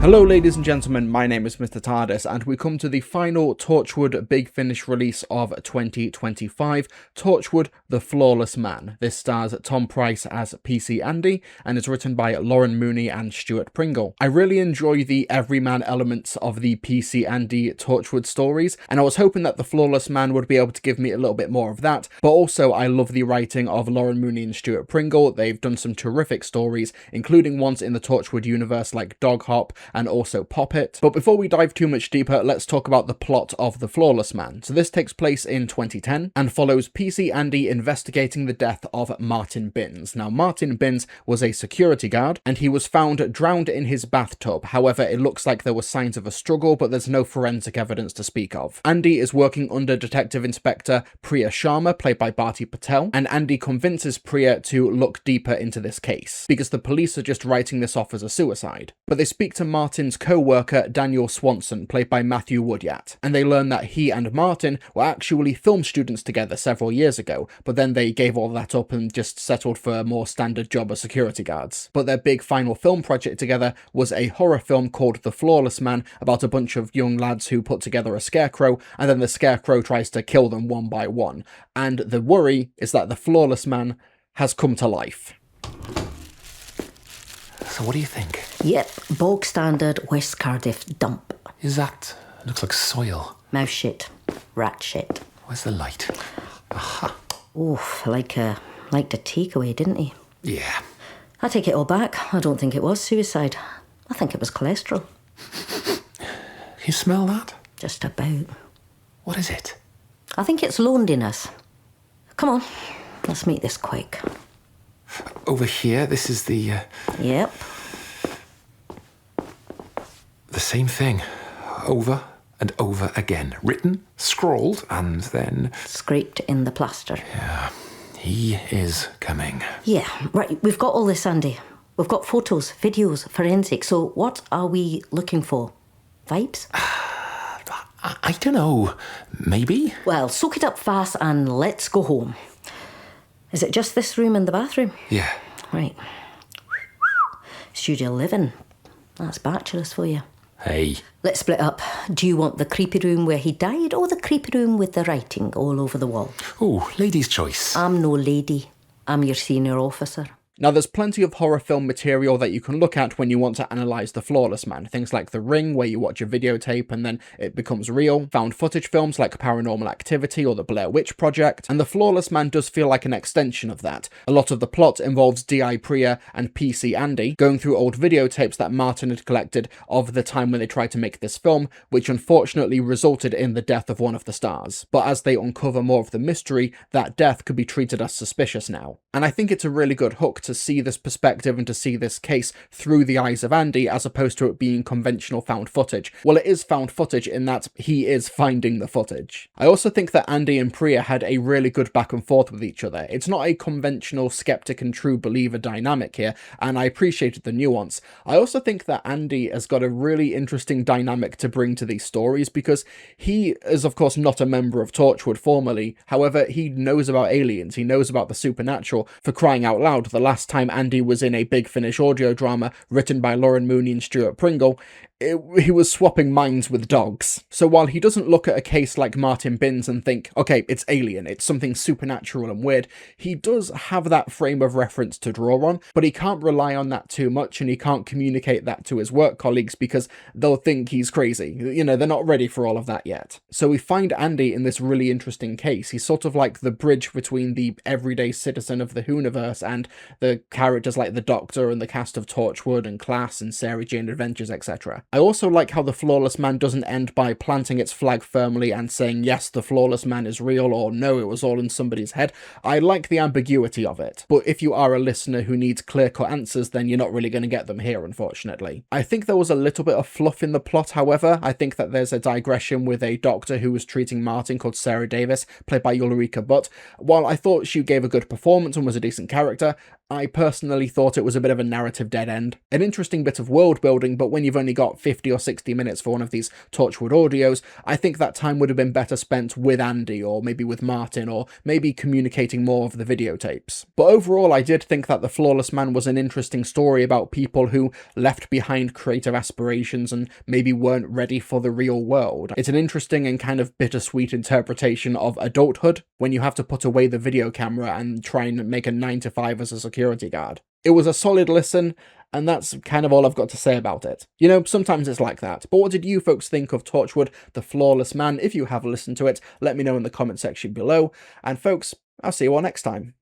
Hello ladies and gentlemen, my name is Mr. TARDIS and we come to the final Torchwood Big Finish release of 2025, Torchwood The Flawless Man. This stars Tom Price as PC Andy and is written by Lauren Mooney and Stuart Pringle. I really enjoy the everyman elements of the PC Andy Torchwood stories, and I was hoping that The Flawless Man would be able to give me a little bit more of that, but also I love the writing of Lauren Mooney and Stuart Pringle. They've done some terrific stories, including ones in the Torchwood universe like Dog Hop and also Pop It. But before we dive too much deeper, let's talk about the plot of The Flawless Man. So this takes place in 2010 and follows PC Andy investigating the death of Martin Binns. Now, Martin Binns was a security guard and he was found drowned in his bathtub. However, it looks like there were signs of a struggle, but there's no forensic evidence to speak of. Andy is working under Detective Inspector Priya Sharma, played by Bharti Patel, and Andy convinces Priya to look deeper into this case because the police are just writing this off as a suicide. But they speak to Martin's co-worker Daniel Swanson, played by Matthew Woodyat, and they learn that he and Martin were actually film students together several years ago, but then they gave all that up and just settled for a more standard job as security guards. But their big final film project together was a horror film called The Flawless Man, about a bunch of young lads who put together a scarecrow, and then the scarecrow tries to kill them one by one. And the worry is that the Flawless Man has come to life. So what do you think? Yep, bog standard West Cardiff dump. Is that... looks like soil. Mouse shit. Rat shit. Where's the light? Aha. Oof, liked a takeaway, didn't he? Yeah. I take it all back. I don't think it was suicide. I think it was cholesterol. You smell that? Just about. What is it? I think it's loneliness. Come on, let's make this quick. Over here, this is the... Yep. the same thing. Over and over again. Written, scrawled, and then... Scraped in the plaster. Yeah, he is coming. Yeah, right, we've got all this, Andy. We've got photos, videos, forensics. So what are we looking for? Vibes? I don't know. Maybe? Well, soak it up fast and let's go home. Is it just this room and the bathroom? Yeah. Right. Studio living. That's bachelors for you. Hey. Let's split up. Do you want the creepy room where he died or the creepy room with the writing all over the wall? Oh, lady's choice. I'm no lady. I'm your senior officer. Now, there's plenty of horror film material that you can look at when you want to analyse The Flawless Man. Things like The Ring, where you watch a videotape and then it becomes real. Found footage films like Paranormal Activity or The Blair Witch Project. And The Flawless Man does feel like an extension of that. A lot of the plot involves D.I. Priya and PC Andy going through old videotapes that Martin had collected of the time when they tried to make this film, which unfortunately resulted in the death of one of the stars. But as they uncover more of the mystery, that death could be treated as suspicious now. And I think it's a really good hook to see this perspective and to see this case through the eyes of Andy, as opposed to it being conventional found footage. Well, it is found footage in that he is finding the footage. I also think that Andy and Priya had a really good back and forth with each other. It's not a conventional skeptic and true believer dynamic here, and I appreciated the nuance. I also think that Andy has got a really interesting dynamic to bring to these stories, because he is of course not a member of Torchwood formally. However, he knows about aliens, he knows about the supernatural. For crying out loud, the last time Andy was in a Big Finish audio drama written by Lauren Mooney and Stuart Pringle, he was swapping minds with dogs. So while he doesn't look at a case like Martin Binns and think, okay, it's alien, it's something supernatural and weird, he does have that frame of reference to draw on, but he can't rely on that too much, and he can't communicate that to his work colleagues because they'll think he's crazy. You know, they're not ready for all of that yet. So we find Andy in this really interesting case. He's sort of like the bridge between the everyday citizen of the Hooniverse and the characters like the Doctor and the cast of Torchwood and Class and Sarah Jane Adventures, etc. I also like how The Flawless Man doesn't end by planting its flag firmly and saying, yes, the Flawless Man is real, or no, it was all in somebody's head. I like the ambiguity of it. But if you are a listener who needs clear-cut answers, then you're not really going to get them here, unfortunately. I think there was a little bit of fluff in the plot, however. I think that there's a digression with a doctor who was treating Martin called Sarah Davis, played by Ulrika Butt. While I thought she gave a good performance and was a decent character, I personally thought it was a bit of a narrative dead end. An interesting bit of world building, but when you've only got 50 or 60 minutes for one of these Torchwood audios, I think that time would have been better spent with Andy, or maybe with Martin, or maybe communicating more of the videotapes. But overall, I did think that The Flawless Man was an interesting story about people who left behind creative aspirations and maybe weren't ready for the real world. It's an interesting and kind of bittersweet interpretation of adulthood when you have to put away the video camera and try and make a 9-to-5 as a security guard. It was a solid listen, and that's kind of all I've got to say about it. You know, sometimes it's like that. But what did you folks think of Torchwood, The Flawless Man? If you have listened to it, let me know in the comment section below. And folks, I'll see you all next time.